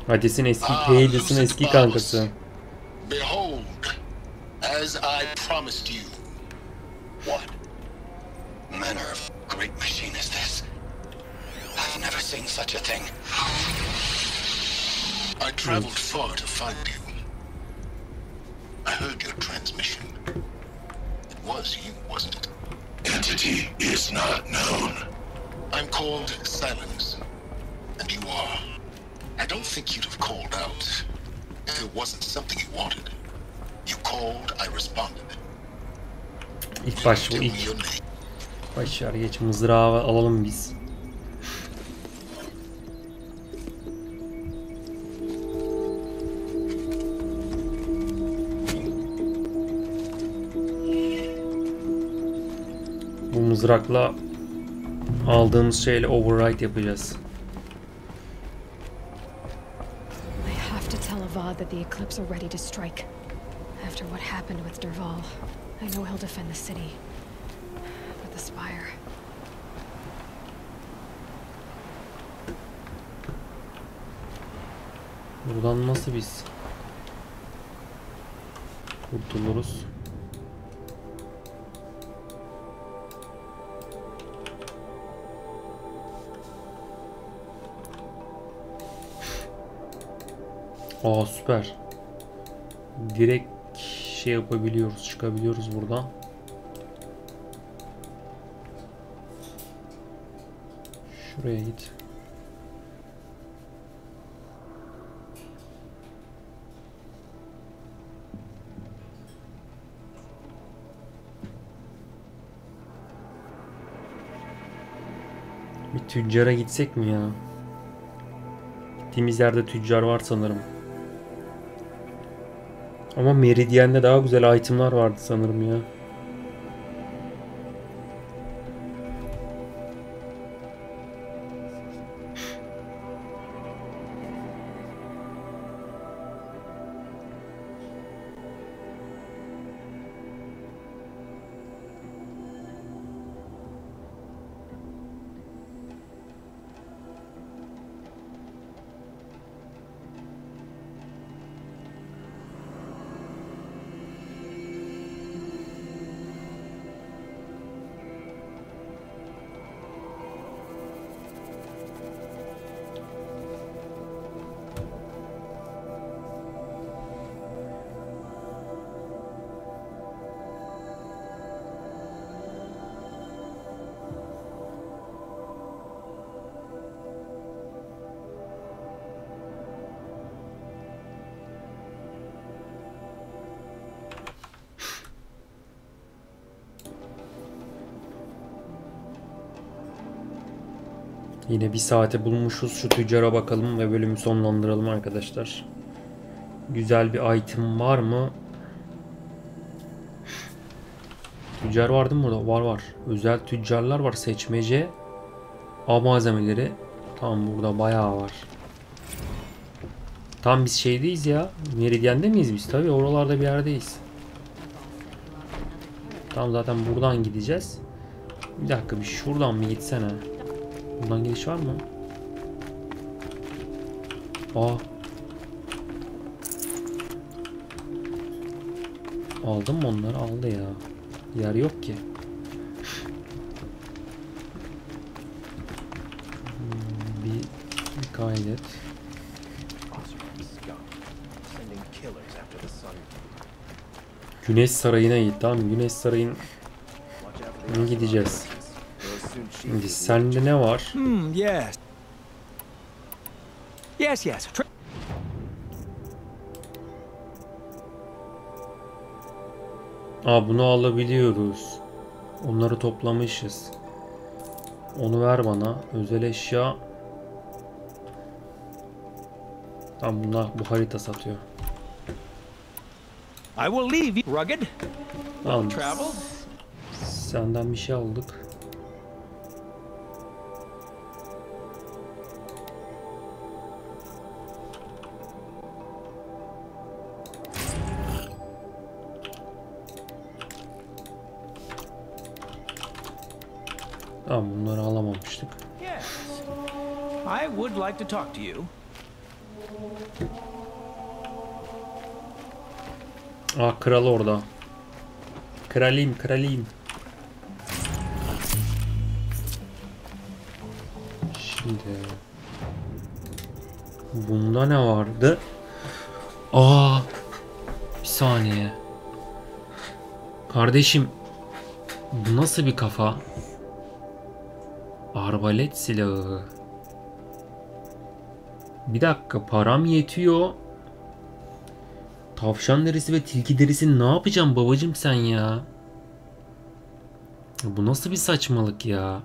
S1: Hades'in eski, Hades'in eski kankası.
S3: Behold, as I promised you.
S7: What manner of great machine is this? I've never seen such a thing.
S3: I traveled far to find you. I heard your transmission. It was you, wasn't it? Entity is not known. I'm called Silence, and you are. I don't think you'd have called out if it wasn't something you wanted. You called, I responded.
S1: İlk baş bu, ilk. Başlar geç, mızrağı alalım biz. Bu mızrakla aldığımız şeyle override yapacağız.
S2: I have to tell Avad that the Eclipse are ready to strike. After what happened with Derval, I know he'll defend the city. But the Spire...
S1: Buradan nasıl biz kurtuluruz? Aa süper. Direkt şey yapabiliyoruz, çıkabiliyoruz buradan. Şuraya git. Bir tüccara gitsek mi ya? Gittiğimiz yerde tüccar var sanırım. Ama Meridian'de daha güzel itemlar vardı sanırım ya. Yine bir saate bulmuşuz. Şu tüccara bakalım ve bölümü sonlandıralım arkadaşlar. Güzel bir item var mı? Tüccar vardı mı burada? Var var. Özel tüccarlar var. Seçmece. Av malzemeleri. Tamam, burada bayağı var. Tam biz şeydeyiz ya. Meridian'de miyiz biz? Tabii oralarda bir yerdeyiz. Tam zaten buradan gideceğiz. Bir dakika, bir şuradan mı gitsene? Buradan gidiş var mı? Aa. Aldım mı onları? Aldı ya. Yer yok ki. Bir kaydet. Güneş Sarayı'na git. Tamam, Güneş Sarayı'na gideceğiz. Şimdi sende ne var?
S11: Yes. Yes, yes.
S1: Aa, bunu alabiliyoruz. Onları toplamışız. Onu ver bana. Özel eşya. Tamam, bunlar bu harita satıyor.
S11: I will leave you rugged.
S1: Tamam.
S11: Travel.
S1: Senden bir şey aldık. Tamam, bunları alamamıştık.
S11: Yes. I would like to talk to you.
S1: Aa, kral orada. Kralim, kralim. Şimdi bunda ne vardı? Aa, bir saniye. Kardeşim, bu nasıl bir kafa? Arbalet silahı. Bir dakika, param yetiyor. Tavşan derisi ve tilki derisini ne yapacağım babacım sen ya? Bu nasıl bir saçmalık ya?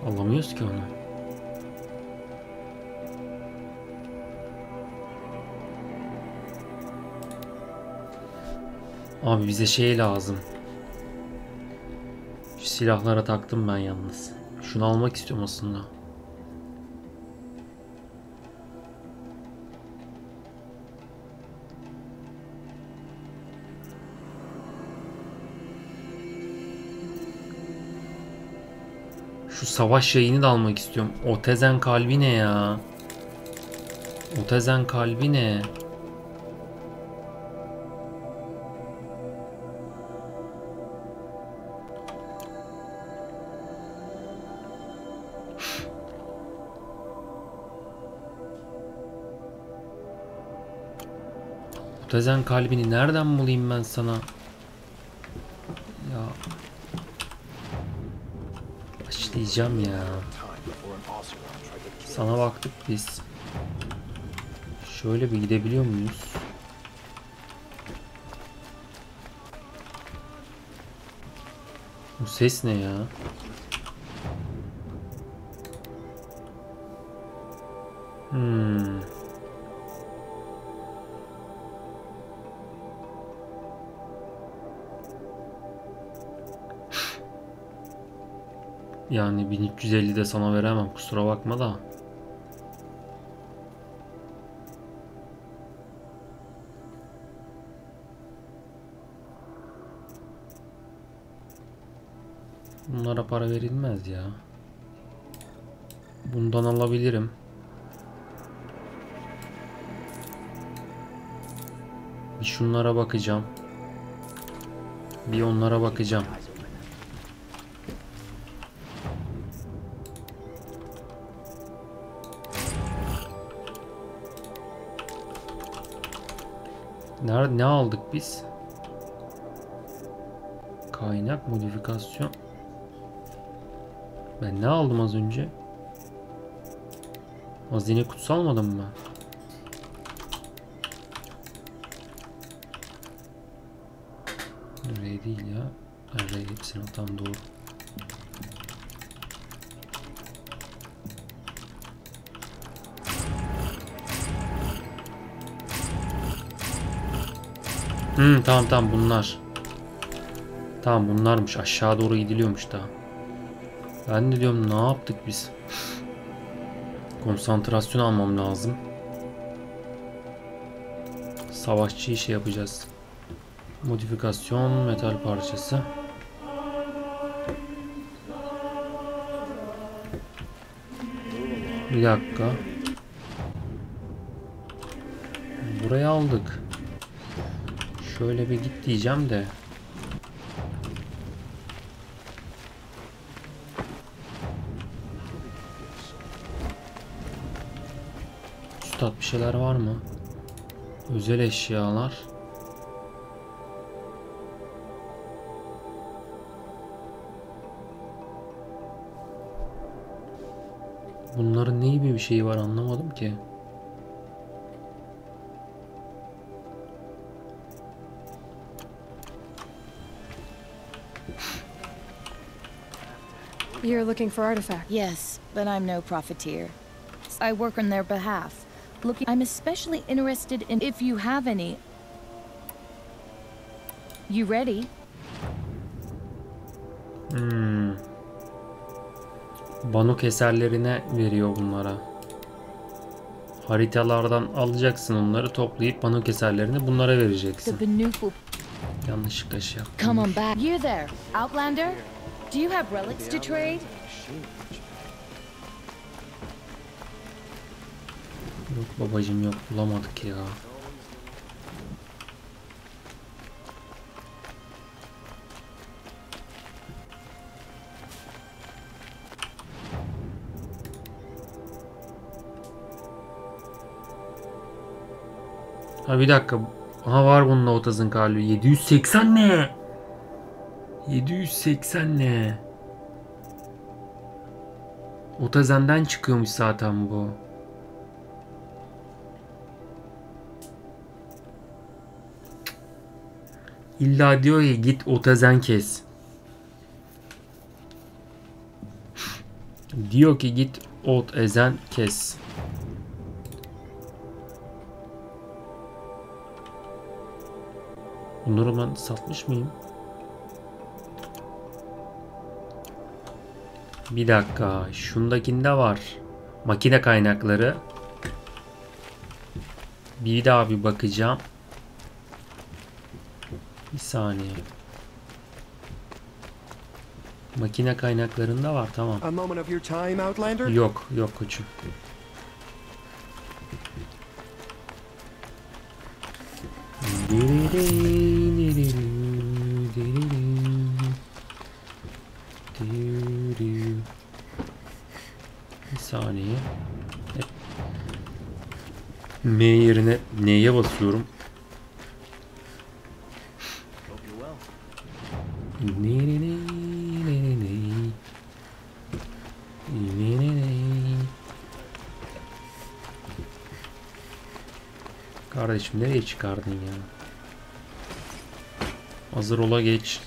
S1: Alamıyoruz ki onu. Abi bize şey lazım. Şu silahlara taktım ben yalnız. Şunu almak istiyorum aslında. Şu savaş yayını da almak istiyorum. Otezen kalbi ne ya? Otezen kalbi ne? Otezen kalbini nereden bulayım ben sana? Ya. Başlayacağım ya. Sana baktık biz. Şöyle bir gidebiliyor muyuz? Bu ses ne ya? Yani 1350 de sana veremem, kusura bakma da. Bunlara para verilmez ya. Bundan alabilirim. Bir şunlara bakacağım. Bir onlara bakacağım. Ne aldık biz? Kaynak modifikasyon. Ben ne aldım az önce? Hazine kutusu almadım mı? R değil ya. R hepsini tam doğru. Tamam bunlar. Tamam bunlarmış. Aşağı doğru gidiliyormuş daha. Ben de diyorum ne yaptık biz? Konsantrasyon almam lazım. Savaşçıyı şey yapacağız. Modifikasyon metal parçası. Bir dakika. Burayı aldık. Şöyle bir git diyeceğim de. Üstad bir şeyler var mı? Özel eşyalar. Bunların ne gibi bir şeyi var anlamadım ki.
S2: You're looking for artifacts?
S12: Yes, but I'm no profiteer. I work on their behalf. I'm especially interested in if you have any. You ready?
S1: Banuk eserlerine veriyor bunlara. Haritalardan alacaksın onları, toplayıp banuk eserlerini bunlara vereceksin. Yanlışlıkla şey yaptım.
S12: Come on back. You there, Outlander? Do you have relics to trade?
S1: Yok babacım, yok, bulamadık ya. Ha bir dakika. Aha var bunun otazın kalbi. 780 ne? 780 ne? Otazenden çıkıyormuş zaten bu. İlla diyor ya git otazen kes. Diyor ki git ot ezen kes. Bunları ben satmış mıyım? Bir dakika. Şundakinde var. Makine kaynakları. Bir daha bir bakacağım. Bir saniye. Makine kaynaklarında var, tamam. Yok, yok koçum. Bir saniye. M yerine N'ye basıyorum. Kardeşim nereye çıkardın ya? Hazır ola geç.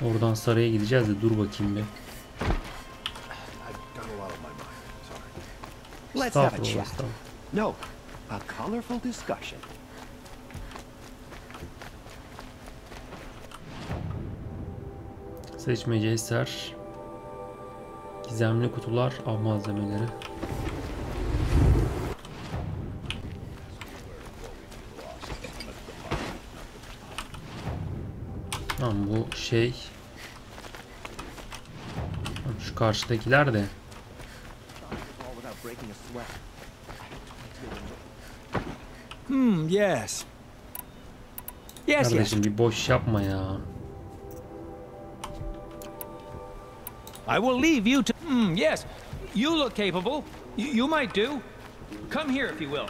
S1: Oradan saraya gideceğiz de dur bakayım bir.
S11: Let's have a chat. No, a colorful discussion.
S1: Seçmece eser. Gizemli kutular, av malzemeleri. Tamam bu şey. Şu karşıdakiler de.
S11: Yes. Yes,
S1: Kardeşim bir boş yapma ya.
S11: I will leave you to... yes. You look capable. You might do. Come here if you will.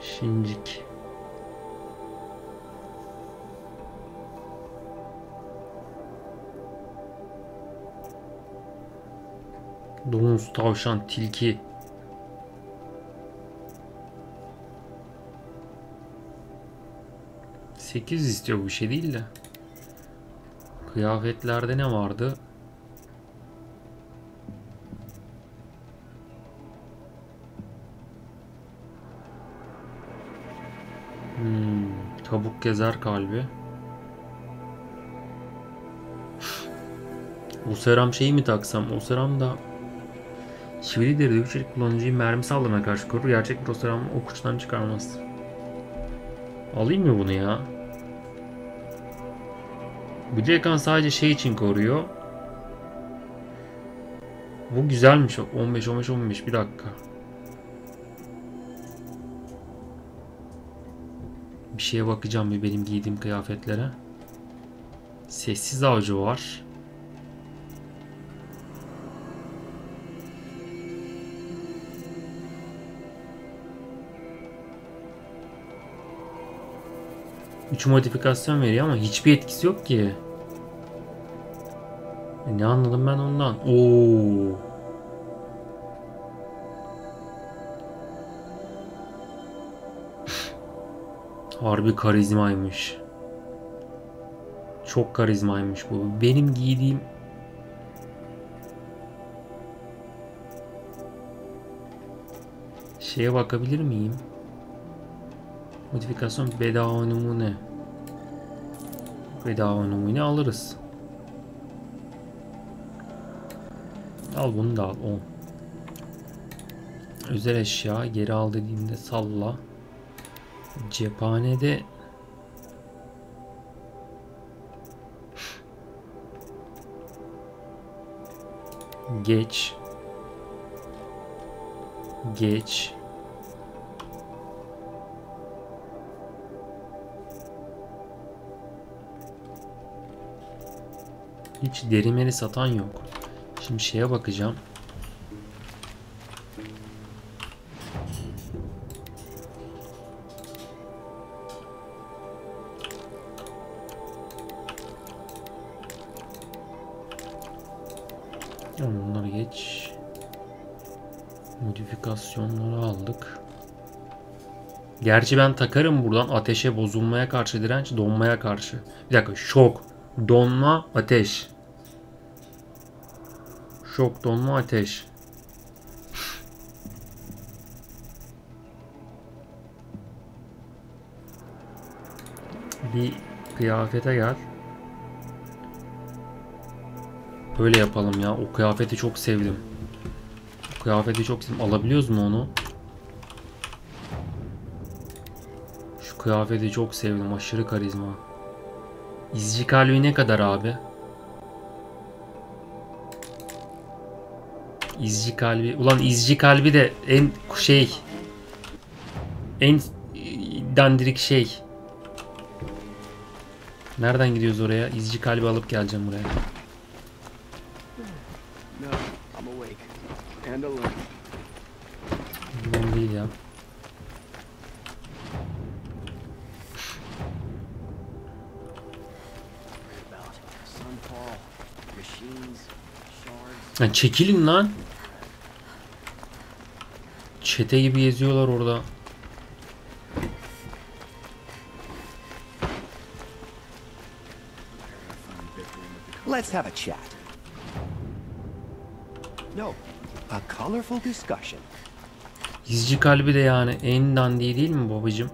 S1: Şincik. Domuz, tavşan, tilki. $8 istiyor, bu şey değil de. Kıyafetlerde ne vardı? Kabuk gezer kalbi. O seram şeyi mi taksam? O seram da çivili deride güçlük kullanıcıyı mermi saldırına karşı korur. Gerçek bir o seram ok uçtan çıkarmaz. Alayım mı bunu ya? Bu ekran sadece şey için koruyor. Bu güzelmiş. 15 15 15 bir dakika. Bir şeye bakacağım bir benim giydiğim kıyafetlere. Sessiz avcı var. Üç modifikasyon veriyor ama hiçbir etkisi yok ki. Ne anladım ben ondan? Oo. Harbi karizmaymış. Çok karizmaymış bu. Benim giydiğim şeye bakabilir miyim? Modifikasyon bedava numune. Bedava numune alırız. Al bunu da al. 10. Özel eşya geri al dediğimde salla. Cephanede geç. Hiç derimeri satan yok. Şimdi şeye bakacağım. Onları geç. Modifikasyonları aldık. Gerçi ben takarım buradan ateşe, bozulmaya karşı direnç, donmaya karşı. Bir dakika, şok, donma, ateş. Şok, donma, ateş. Bir kıyafete gel. Böyle yapalım ya. O kıyafeti çok sevdim. O kıyafeti çok sevdim. Alabiliyoruz mu onu? Şu kıyafeti çok sevdim. Aşırı karizma. İzci kalbi ne kadar abi? İzci kalbi. Ulan izci kalbi de en şey. En dandirik şey. Nereden gidiyoruz oraya? İzci kalbi alıp geleceğim buraya. Bunun değil ya. Ya çekilin lan. Çete gibi geziyorlar orada.
S13: Let's have a chat. No, a colorful discussion.
S1: İzci kalbi de yani en dandiği değil mi babacığım?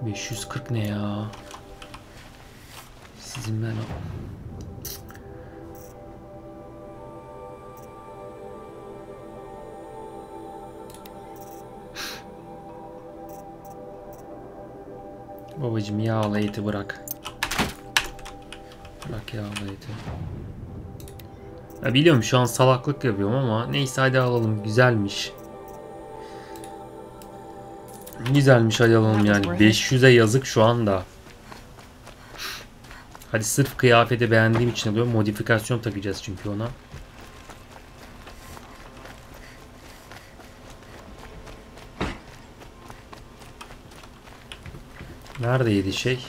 S1: $540 ne ya? Sizin ben babacığım yağlı eti bırak. Bırak yağlı eti. Ya biliyorum şu an salaklık yapıyorum ama neyse hadi alalım. Güzelmiş. Güzelmiş hadi alalım yani. 500'e yazık şu anda. Hadi sırf kıyafeti beğendiğim için alıyorum. Modifikasyon takacağız çünkü ona. Neredeydi şey?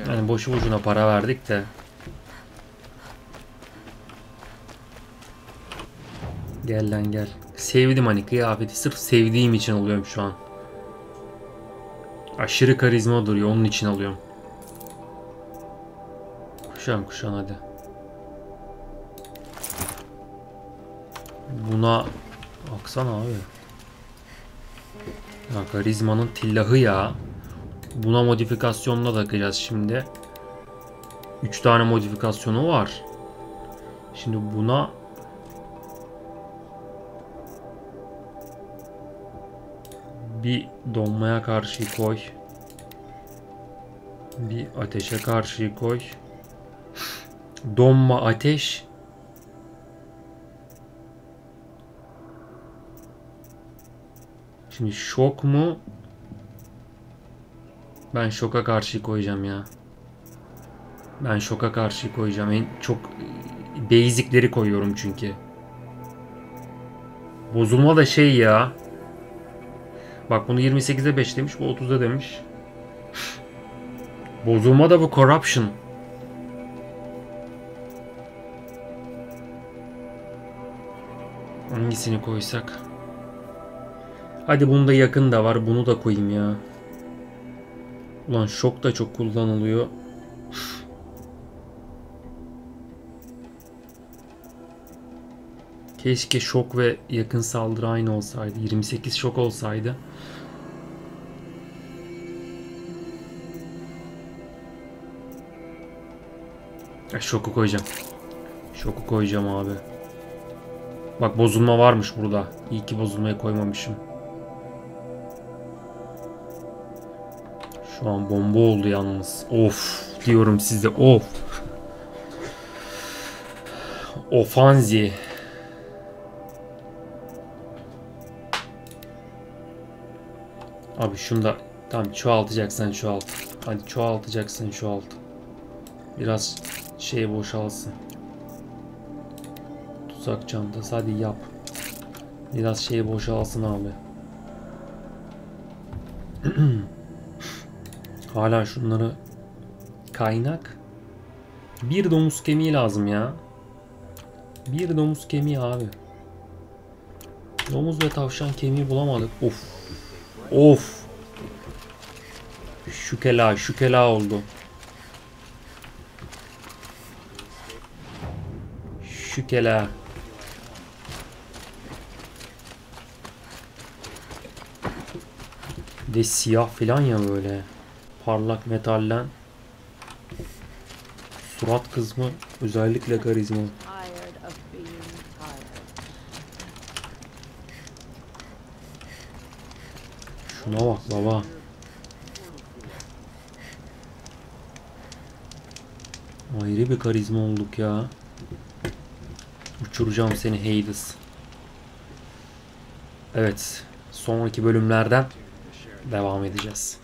S1: Yani boşu boşuna para verdik de. Gel lan gel. Sevdim hani kıyafeti. Sırf sevdiğim için alıyorum şu an. Aşırı karizma duruyor. Onun için alıyorum. Kuşan hadi. Buna baksana abi. Ya karizmanın tillahı ya. Buna modifikasyonla takacağız şimdi. 3 tane modifikasyonu var. Şimdi buna bir donmaya karşı koy. Bir ateşe karşı koy. Donma, ateş. Şimdi şok mu? Ben şoka karşı koyacağım ya. Ben şoka karşı koyacağım. En çok basic'leri koyuyorum çünkü. Bozulma da şey ya. Bak bunu 28'e 5 demiş. Bu 30'a demiş. Bozulma da bu corruption. Hangisini koysak? Hadi bunda yakın da var. Bunu da koyayım ya. Ulan şok da çok kullanılıyor. Keşke şok ve yakın saldırı aynı olsaydı. 28 şok olsaydı. Şoku koyacağım. Şoku koyacağım abi. Bak bozulma varmış burada. İyi ki bozulmayı koymamışım. Şu an bomba oldu yalnız. Of diyorum size, of. Ofanzi. Abi şunu da tam çoğaltacaksan çoğalt. Hadi çoğaltacaksan çoğalt. Biraz şey boşalsın. Tuzak çantası hadi yap. Biraz şey boşalsın abi. Hala şunları kaynak. Bir domuz kemiği lazım ya. Bir domuz kemiği abi. Domuz ve tavşan kemiği bulamadık. Of. Of. Şükela oldu. Şükela. De siyah filan ya böyle. Parlak metallen. Surat kısmı özellikle karizma. Şuna bak baba. Ayrı bir karizma olduk ya. Uçuracağım seni Hades. Evet. Sonraki bölümlerden devam edeceğiz.